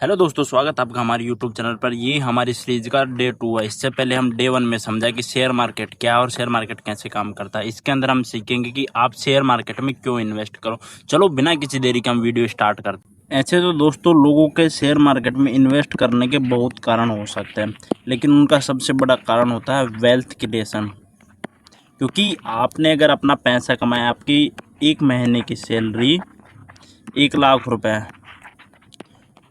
Hello दोस्तों, स्वागत है आपका हमारे यूट्यूब चैनल पर। ये हमारी सीरीज का डे 2 है। इससे पहले हम डे 1 में समझा कि शेयर मार्केट क्या है और शेयर मार्केट कैसे काम करता है। इसके अंदर हम सीखेंगे कि आप शेयर मार्केट में क्यों इन्वेस्ट करो। चलो बिना किसी देरी के हम वीडियो स्टार्ट करते हैं। ऐसे तो दोस्तों लोगों के शेयर मार्केट में इन्वेस्ट करने के बहुत कारण हो सकते हैं, लेकिन उनका सबसे बड़ा कारण होता है वेल्थ क्रिएशन। क्योंकि आपने अगर अपना पैसा कमाया, आपकी एक महीने की सैलरी 1 लाख रुपए है,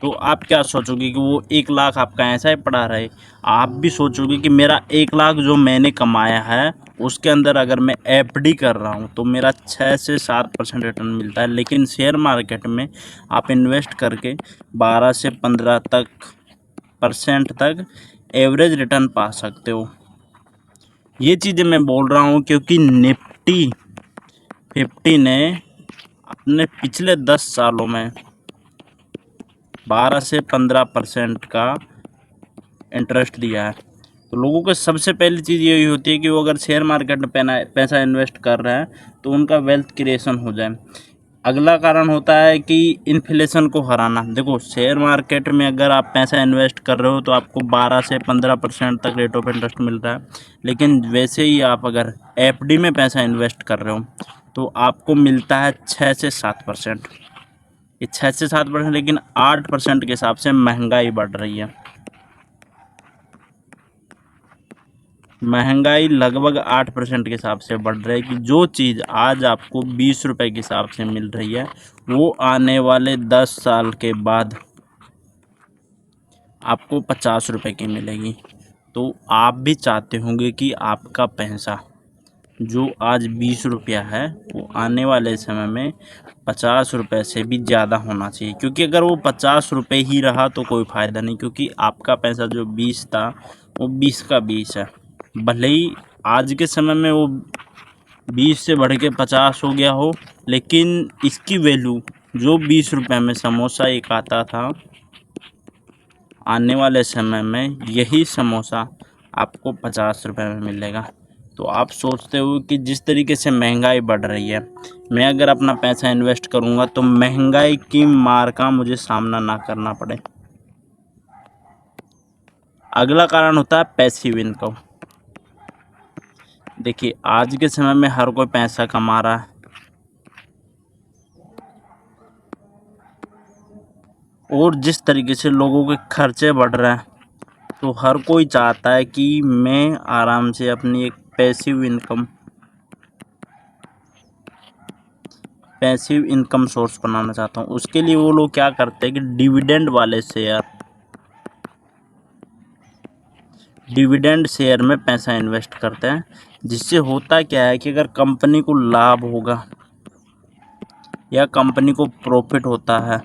तो आप क्या सोचोगे कि वो 1 लाख आपका ऐसा ही पड़ा रहे। आप भी सोचोगे कि मेरा 1 लाख जो मैंने कमाया है उसके अंदर अगर मैं एफडी कर रहा हूँ तो मेरा 6 से 7% रिटर्न मिलता है। लेकिन शेयर मार्केट में आप इन्वेस्ट करके 12 से 15 परसेंट तक एवरेज रिटर्न पा सकते हो। ये चीज़ें मैं बोल रहा हूँ क्योंकि निफ्टी 50 ने अपने पिछले 10 सालों में 12 से 15% का इंटरेस्ट दिया है। तो लोगों को सबसे पहली चीज़ यही होती है कि वो अगर शेयर मार्केट में पैसा इन्वेस्ट कर रहे हैं तो उनका वेल्थ क्रिएशन हो जाए। अगला कारण होता है कि इन्फ्लेशन को हराना। देखो, शेयर मार्केट में अगर आप पैसा इन्वेस्ट कर रहे हो तो आपको 12 से 15% तक रेट ऑफ इंटरेस्ट मिल रहा है। लेकिन वैसे ही आप अगर एफडी में पैसा इन्वेस्ट कर रहे हो तो आपको मिलता है 6 से 7%। ये 6 से 7%, लेकिन 8% के हिसाब से महंगाई बढ़ रही है। महंगाई लगभग 8% के हिसाब से बढ़ रही है कि जो चीज़ आज आपको 20 रुपये के हिसाब से मिल रही है वो आने वाले 10 साल के बाद आपको 50 रुपये की मिलेगी। तो आप भी चाहते होंगे कि आपका पैसा जो आज 20 रुपया है वो आने वाले समय में 50 रुपये से भी ज़्यादा होना चाहिए। क्योंकि अगर वो 50 रुपये ही रहा तो कोई फ़ायदा नहीं, क्योंकि आपका पैसा जो 20 था वो 20 का 20 है। भले ही आज के समय में वो 20 से बढ़ के 50 हो गया हो, लेकिन इसकी वैल्यू जो 20 रुपये में समोसा एक आता था, आने वाले समय में यही समोसा आपको 50 रुपये में मिलेगा। तो आप सोचते हो कि जिस तरीके से महंगाई बढ़ रही है, मैं अगर अपना पैसा इन्वेस्ट करूंगा तो महंगाई की मार का मुझे सामना ना करना पड़े। अगला कारण होता है पैसिव इनकम। देखिए, आज के समय में हर कोई पैसा कमा रहा है और जिस तरीके से लोगों के खर्चे बढ़ रहे हैं तो हर कोई चाहता है कि मैं आराम से अपनी एक पैसिव इनकम सोर्स बनाना चाहता हूँ। उसके लिए वो लोग क्या करते हैं कि डिविडेंड शेयर में पैसा इन्वेस्ट करते हैं। जिससे होता क्या है कि अगर कंपनी को लाभ होगा या कंपनी को प्रॉफिट होता है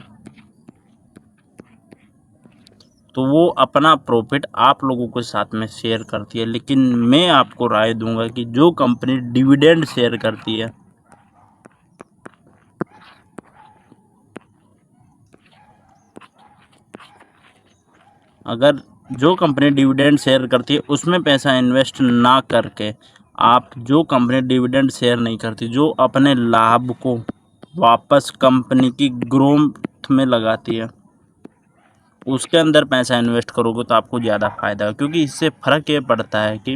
तो वो अपना प्रॉफिट आप लोगों के साथ में शेयर करती है। लेकिन मैं आपको राय दूंगा कि जो कंपनी डिविडेंड शेयर करती है, अगर जो कंपनी डिविडेंड शेयर करती है उसमें पैसा इन्वेस्ट ना करके आप जो कंपनी डिविडेंड शेयर नहीं करती, जो अपने लाभ को वापस कंपनी की ग्रोथ में लगाती है, उसके अंदर पैसा इन्वेस्ट करोगे तो आपको ज़्यादा फ़ायदा है। क्योंकि इससे फ़र्क ये पड़ता है कि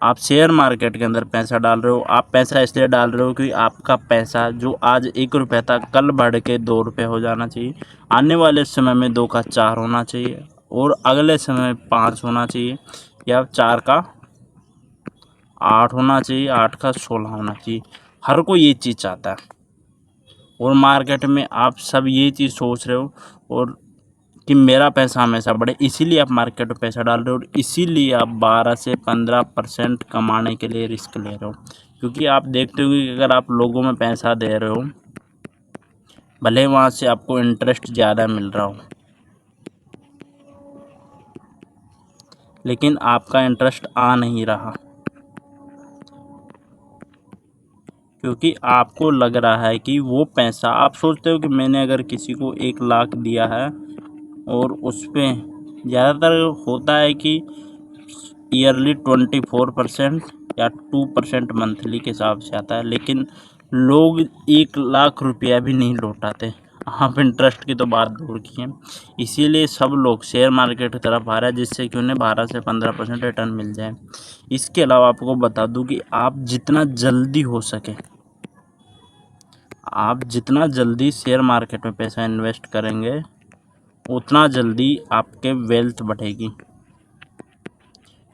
आप शेयर मार्केट के अंदर पैसा डाल रहे हो, आप पैसा इसलिए डाल रहे हो कि आपका पैसा जो आज 1 रुपये था कल बढ़ के 2 रुपये हो जाना चाहिए, आने वाले समय में 2 का 4 होना चाहिए और अगले समय में 5 होना चाहिए, या 4 का 8 होना चाहिए, 8 का 16 होना चाहिए। हर कोई ये चीज़ चाहता है और मार्केट में आप सब ये चीज़ सोच रहे हो और कि मेरा पैसा हमेशा बढ़े, इसीलिए आप मार्केट में पैसा डाल रहे हो और इसीलिए आप 12 से 15% कमाने के लिए रिस्क ले रहे हो। क्योंकि आप देखते हो कि अगर आप लोगों में पैसा दे रहे हो, भले वहाँ से आपको इंटरेस्ट ज़्यादा मिल रहा हो, लेकिन आपका इंटरेस्ट आ नहीं रहा क्योंकि आपको लग रहा है कि वो पैसा, आप सोचते हो कि मैंने अगर किसी को 1 लाख दिया है और उस पर ज़्यादातर होता है कि ईयरली 24% या 2% मंथली के हिसाब से आता है, लेकिन लोग 1 लाख रुपया भी नहीं लौटाते। आप इंटरेस्ट की तो बात दूर की है। इसीलिए सब लोग शेयर मार्केट की तरफ आ रहा है, जिससे कि उन्हें 12 से 15% रिटर्न मिल जाए। इसके अलावा आपको बता दूं कि आप जितना जल्दी शेयर मार्केट में पैसा इन्वेस्ट करेंगे, उतना जल्दी आपके वेल्थ बढ़ेगी।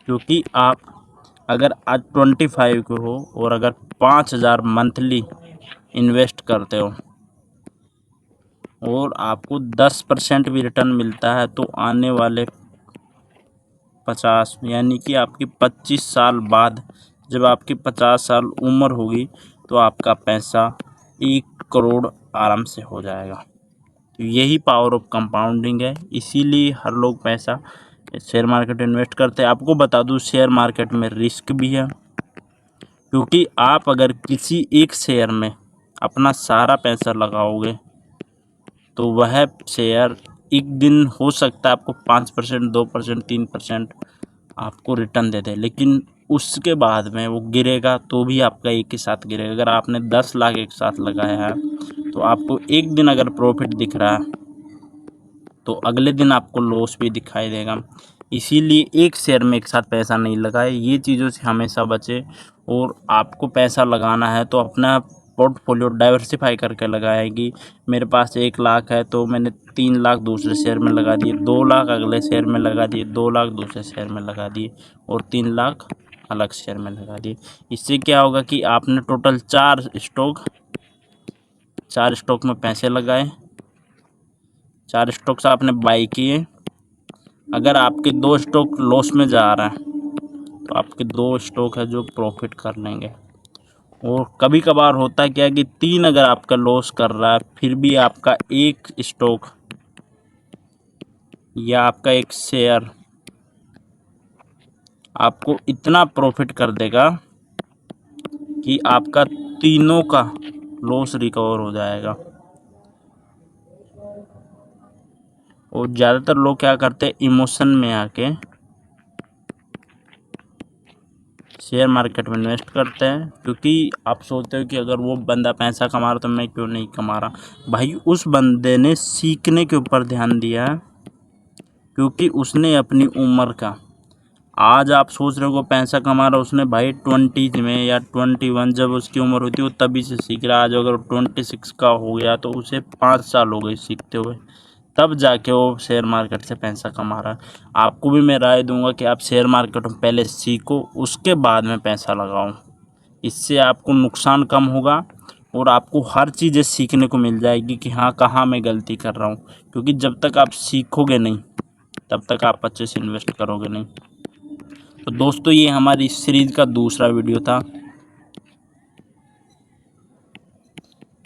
क्योंकि आप अगर आज 25 के हो और अगर 5,000 मंथली इन्वेस्ट करते हो और आपको 10% भी रिटर्न मिलता है, तो आने वाले 50 यानी कि आपकी 25 साल बाद, जब आपकी 50 साल उम्र होगी, तो आपका पैसा 1 करोड़ आराम से हो जाएगा। तो यही पावर ऑफ कंपाउंडिंग है। इसीलिए हर लोग पैसा शेयर मार्केट इन्वेस्ट करते हैं। आपको बता दूं, शेयर मार्केट में रिस्क भी है, क्योंकि आप अगर किसी एक शेयर में अपना सारा पैसा लगाओगे तो वह शेयर एक दिन हो सकता है आपको 5%, 2%, 3% आपको रिटर्न दे दे, लेकिन उसके बाद में वो गिरेगा तो भी आपका एक ही साथ गिरेगा। अगर आपने 10 लाख एक साथ लगाया है तो आपको एक दिन अगर प्रॉफिट दिख रहा है तो अगले दिन आपको लॉस भी दिखाई देगा। इसीलिए एक शेयर में एक साथ पैसा नहीं लगाए, ये चीज़ों से हमेशा बचे। और आपको पैसा लगाना है तो अपना पोर्टफोलियो डाइवर्सिफाई करके लगाए कि मेरे पास 1 लाख है तो मैंने 3 लाख दूसरे शेयर में लगा दिए, 2 लाख अगले शेयर में लगा दिए, 2 लाख दूसरे शेयर में लगा दिए और 3 लाख अलग शेयर में लगा दिए। इससे क्या होगा कि आपने टोटल 4 स्टॉक में पैसे लगाए, 4 स्टॉक से आपने बाई किए। अगर आपके 2 स्टॉक लॉस में जा रहा है तो आपके 2 स्टॉक है जो प्रॉफिट कर लेंगे। और कभी कभार होता है क्या कि 3 अगर आपका लॉस कर रहा है, फिर भी आपका एक स्टॉक या आपका एक शेयर आपको इतना प्रॉफिट कर देगा कि आपका तीनों का लॉस रिकवर हो जाएगा। और ज़्यादातर लोग क्या करते हैं, इमोशन में आके शेयर मार्केट में इन्वेस्ट करते हैं, क्योंकि आप सोचते हो कि अगर वो बंदा पैसा कमा रहा तो मैं क्यों नहीं कमा रहा। भाई, उस बंदे ने सीखने के ऊपर ध्यान दिया है, क्योंकि उसने अपनी उम्र का, आज आप सोच रहे हो वो पैसा कमा रहा, उसने भाई 20 में या 21 जब उसकी उम्र हुई थी वो तभी से सीख रहा। आज अगर 26 का हो गया तो उसे 5 साल हो गए सीखते हुए, तब जाके वो शेयर मार्केट से पैसा कमा रहा है। आपको भी मैं राय दूंगा कि आप शेयर मार्केट में पहले सीखो, उसके बाद में पैसा लगाओ। इससे आपको नुकसान कम होगा और आपको हर चीज़ें सीखने को मिल जाएगी कि हाँ, कहाँ मैं गलती कर रहा हूँ। क्योंकि जब तक आप सीखोगे नहीं तब तक आप अच्छे से इन्वेस्ट करोगे नहीं। तो दोस्तों, ये हमारी इस सीरीज़ का दूसरा वीडियो था,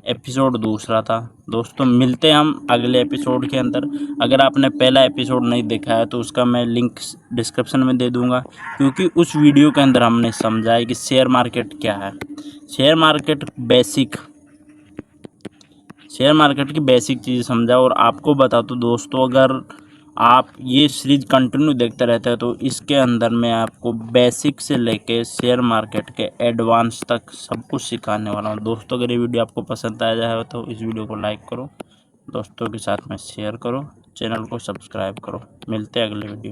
एपिसोड दूसरा था। दोस्तों, मिलते हैं हम अगले एपिसोड के अंदर। अगर आपने पहला एपिसोड नहीं देखा है तो उसका मैं लिंक डिस्क्रिप्शन में दे दूंगा, क्योंकि उस वीडियो के अंदर हमने समझा है कि शेयर मार्केट क्या है, शेयर मार्केट की बेसिक चीज़ समझा। और आपको बता दूं दोस्तों, अगर आप ये सीरीज कंटिन्यू देखते रहते हैं तो इसके अंदर मैं आपको बेसिक से लेके शेयर मार्केट के एडवांस तक सब कुछ सिखाने वाला हूँ। दोस्तों, अगर ये वीडियो आपको पसंद आया जाए तो इस वीडियो को लाइक करो, दोस्तों के साथ में शेयर करो, चैनल को सब्सक्राइब करो। मिलते हैं अगले वीडियो।